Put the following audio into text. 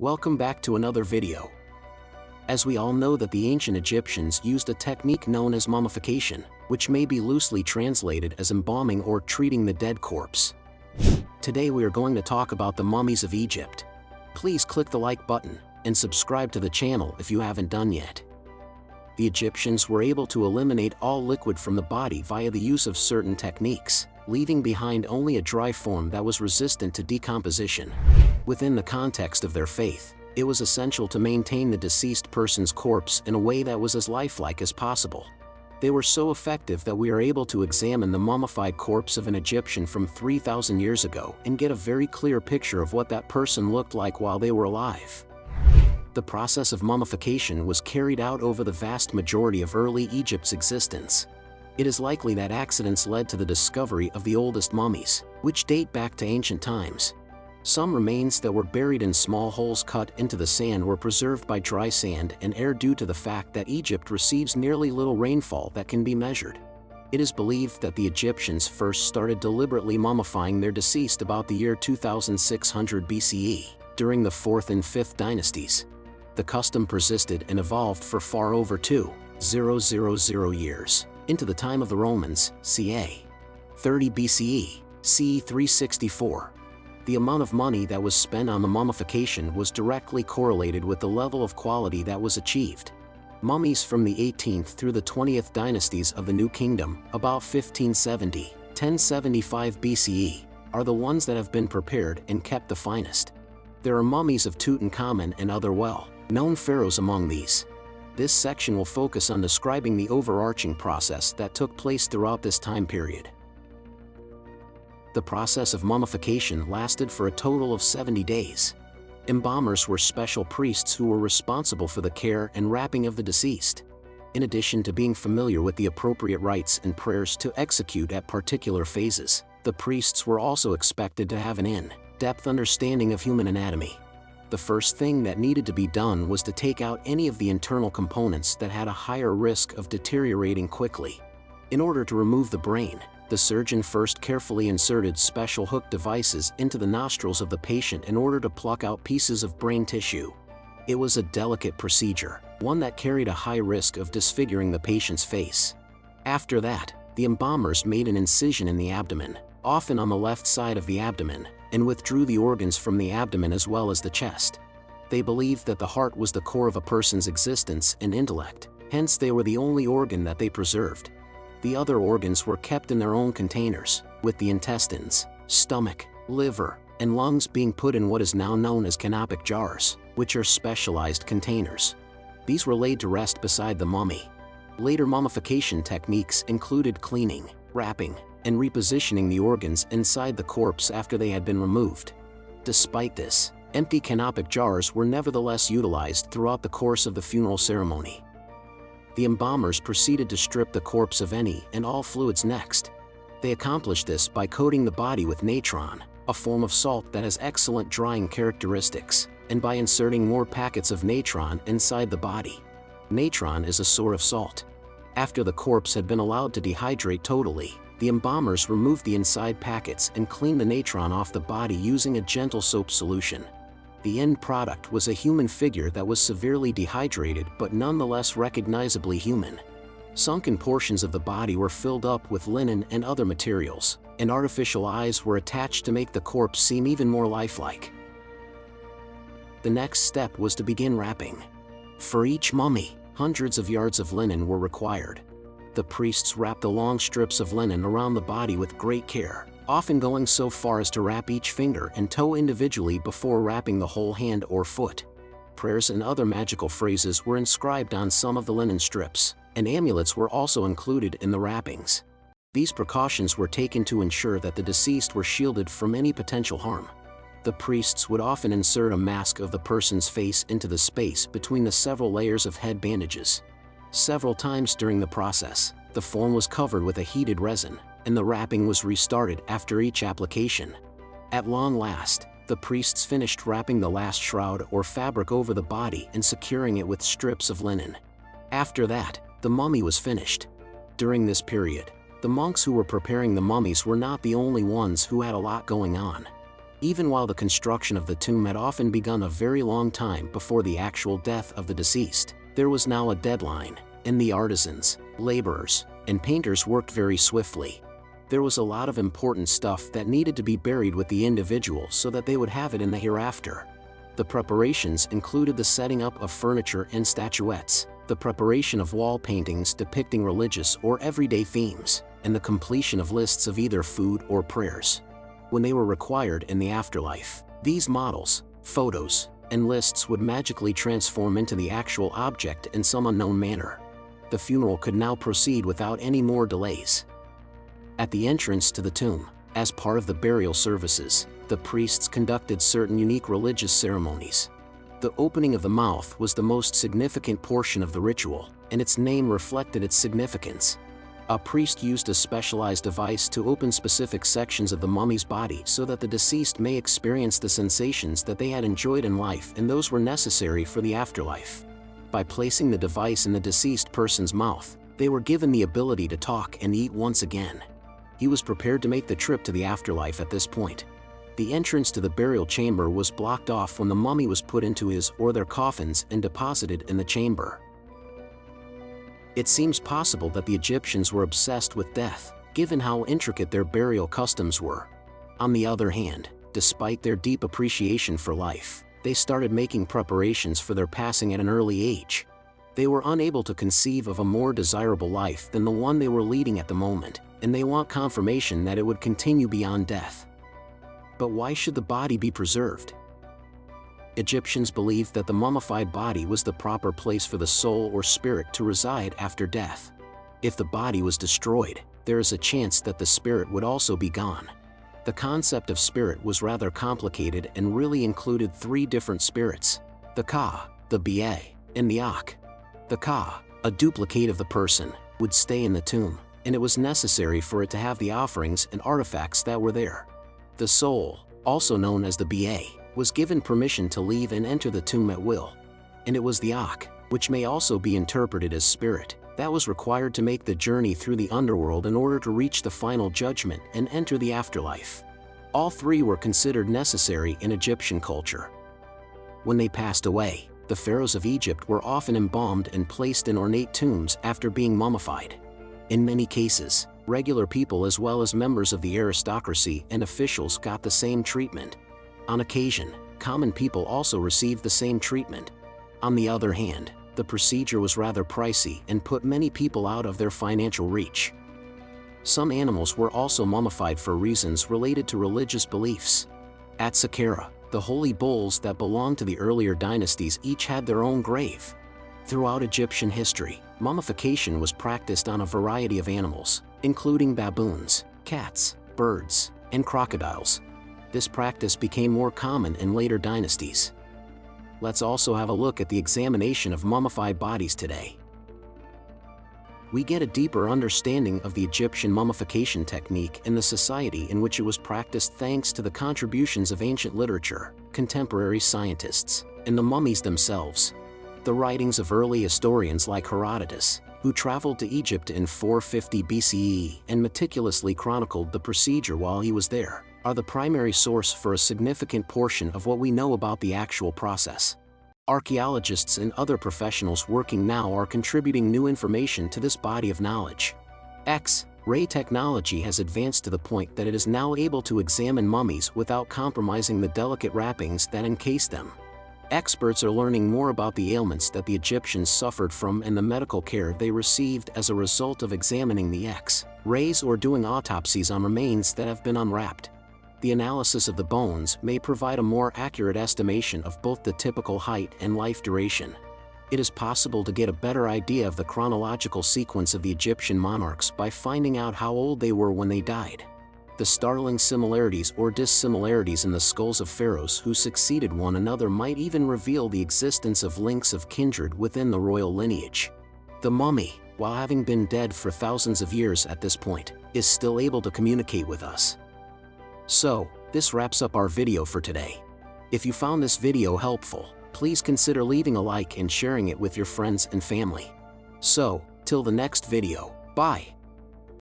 Welcome back to another video. As we all know that the ancient Egyptians used a technique known as mummification, which may be loosely translated as embalming or treating the dead corpse. Today we are going to talk about the mummies of Egypt. Please click the like button and subscribe to the channel if you haven't done yet. The Egyptians were able to eliminate all liquid from the body via the use of certain techniques, leaving behind only a dry form that was resistant to decomposition. Within the context of their faith, it was essential to maintain the deceased person's corpse in a way that was as lifelike as possible. They were so effective that we are able to examine the mummified corpse of an Egyptian from 3,000 years ago and get a very clear picture of what that person looked like while they were alive. The process of mummification was carried out over the vast majority of early Egypt's existence. It is likely that accidents led to the discovery of the oldest mummies, which date back to ancient times. Some remains that were buried in small holes cut into the sand were preserved by dry sand and air due to the fact that Egypt receives nearly little rainfall that can be measured. It is believed that the Egyptians first started deliberately mummifying their deceased about the year 2600 BCE, during the 4th and 5th dynasties. The custom persisted and evolved for far over 2,000 years, into the time of the Romans, ca. 30 BCE, CE 364. The amount of money that was spent on the mummification was directly correlated with the level of quality that was achieved. Mummies from the 18th through the 20th dynasties of the New Kingdom, about 1570-1075 BCE, are the ones that have been prepared and kept the finest. There are mummies of Tutankhamun and other well-known pharaohs among these. This section will focus on describing the overarching process that took place throughout this time period. The process of mummification lasted for a total of 70 days. Embalmers were special priests who were responsible for the care and wrapping of the deceased. In addition to being familiar with the appropriate rites and prayers to execute at particular phases, the priests were also expected to have an in-depth understanding of human anatomy. The first thing that needed to be done was to take out any of the internal components that had a higher risk of deteriorating quickly. In order to remove the brain, the surgeon first carefully inserted special hook devices into the nostrils of the patient in order to pluck out pieces of brain tissue. It was a delicate procedure, one that carried a high risk of disfiguring the patient's face. After that, the embalmers made an incision in the abdomen, often on the left side of the abdomen, and withdrew the organs from the abdomen as well as the chest. They believed that the heart was the core of a person's existence and intellect, hence they were the only organ that they preserved. The other organs were kept in their own containers, with the intestines, stomach, liver, and lungs being put in what is now known as canopic jars, which are specialized containers. These were laid to rest beside the mummy. Later mummification techniques included cleaning, wrapping, and repositioning the organs inside the corpse after they had been removed. Despite this, empty canopic jars were nevertheless utilized throughout the course of the funeral ceremony. The embalmers proceeded to strip the corpse of any and all fluids next. They accomplished this by coating the body with natron, a form of salt that has excellent drying characteristics, and by inserting more packets of natron inside the body. Natron is a sort of salt. After the corpse had been allowed to dehydrate totally, the embalmers removed the inside packets and cleaned the natron off the body using a gentle soap solution. The end product was a human figure that was severely dehydrated but nonetheless recognizably human. Sunken portions of the body were filled up with linen and other materials, and artificial eyes were attached to make the corpse seem even more lifelike. The next step was to begin wrapping. For each mummy, hundreds of yards of linen were required. The priests wrapped the long strips of linen around the body with great care, often going so far as to wrap each finger and toe individually before wrapping the whole hand or foot. Prayers and other magical phrases were inscribed on some of the linen strips, and amulets were also included in the wrappings. These precautions were taken to ensure that the deceased were shielded from any potential harm. The priests would often insert a mask of the person's face into the space between the several layers of head bandages. Several times during the process, the form was covered with a heated resin, and the wrapping was restarted after each application. At long last, the priests finished wrapping the last shroud or fabric over the body and securing it with strips of linen. After that, the mummy was finished. During this period, the monks who were preparing the mummies were not the only ones who had a lot going on. Even while the construction of the tomb had often begun a very long time before the actual death of the deceased, there was now a deadline, and the artisans, laborers, and painters worked very swiftly. There was a lot of important stuff that needed to be buried with the individual so that they would have it in the hereafter. The preparations included the setting up of furniture and statuettes, the preparation of wall paintings depicting religious or everyday themes, and the completion of lists of either food or prayers. When they were required in the afterlife, these models, photos, and lists would magically transform into the actual object in some unknown manner. The funeral could now proceed without any more delays. At the entrance to the tomb, as part of the burial services, the priests conducted certain unique religious ceremonies. The opening of the mouth was the most significant portion of the ritual, and its name reflected its significance. A priest used a specialized device to open specific sections of the mummy's body so that the deceased may experience the sensations that they had enjoyed in life and those were necessary for the afterlife. By placing the device in the deceased person's mouth, they were given the ability to talk and eat once again. He was prepared to make the trip to the afterlife at this point. The entrance to the burial chamber was blocked off when the mummy was put into his or their coffins and deposited in the chamber. It seems possible that the Egyptians were obsessed with death, given how intricate their burial customs were. On the other hand, despite their deep appreciation for life, they started making preparations for their passing at an early age. They were unable to conceive of a more desirable life than the one they were leading at the moment, and they want confirmation that it would continue beyond death. But why should the body be preserved? Egyptians believed that the mummified body was the proper place for the soul or spirit to reside after death. If the body was destroyed, there is a chance that the spirit would also be gone. The concept of spirit was rather complicated and really included three different spirits: the Ka, the Ba, and the Ak. The Ka, a duplicate of the person, would stay in the tomb, and it was necessary for it to have the offerings and artifacts that were there. The soul, also known as the Ba, was given permission to leave and enter the tomb at will. And it was the Ak, which may also be interpreted as spirit, that was required to make the journey through the underworld in order to reach the final judgment and enter the afterlife. All three were considered necessary in Egyptian culture. When they passed away, the pharaohs of Egypt were often embalmed and placed in ornate tombs after being mummified. In many cases, regular people as well as members of the aristocracy and officials got the same treatment. On occasion, common people also received the same treatment. On the other hand, the procedure was rather pricey and put many people out of their financial reach. Some animals were also mummified for reasons related to religious beliefs. At Saqqara, the holy bulls that belonged to the earlier dynasties each had their own grave. Throughout Egyptian history, mummification was practiced on a variety of animals, including baboons, cats, birds, and crocodiles. This practice became more common in later dynasties. Let's also have a look at the examination of mummified bodies today. We get a deeper understanding of the Egyptian mummification technique and the society in which it was practiced thanks to the contributions of ancient literature, contemporary scientists, and the mummies themselves. The writings of early historians like Herodotus, who traveled to Egypt in 450 BCE and meticulously chronicled the procedure while he was there, are the primary source for a significant portion of what we know about the actual process. Archaeologists and other professionals working now are contributing new information to this body of knowledge. X-ray technology has advanced to the point that it is now able to examine mummies without compromising the delicate wrappings that encase them. Experts are learning more about the ailments that the Egyptians suffered from and the medical care they received as a result of examining the X-rays or doing autopsies on remains that have been unwrapped. The analysis of the bones may provide a more accurate estimation of both the typical height and life duration. It is possible to get a better idea of the chronological sequence of the Egyptian monarchs by finding out how old they were when they died. The startling similarities or dissimilarities in the skulls of pharaohs who succeeded one another might even reveal the existence of links of kindred within the royal lineage. The mummy, while having been dead for thousands of years at this point, is still able to communicate with us. So, this wraps up our video for today. If you found this video helpful, please consider leaving a like and sharing it with your friends and family. So, till the next video, bye!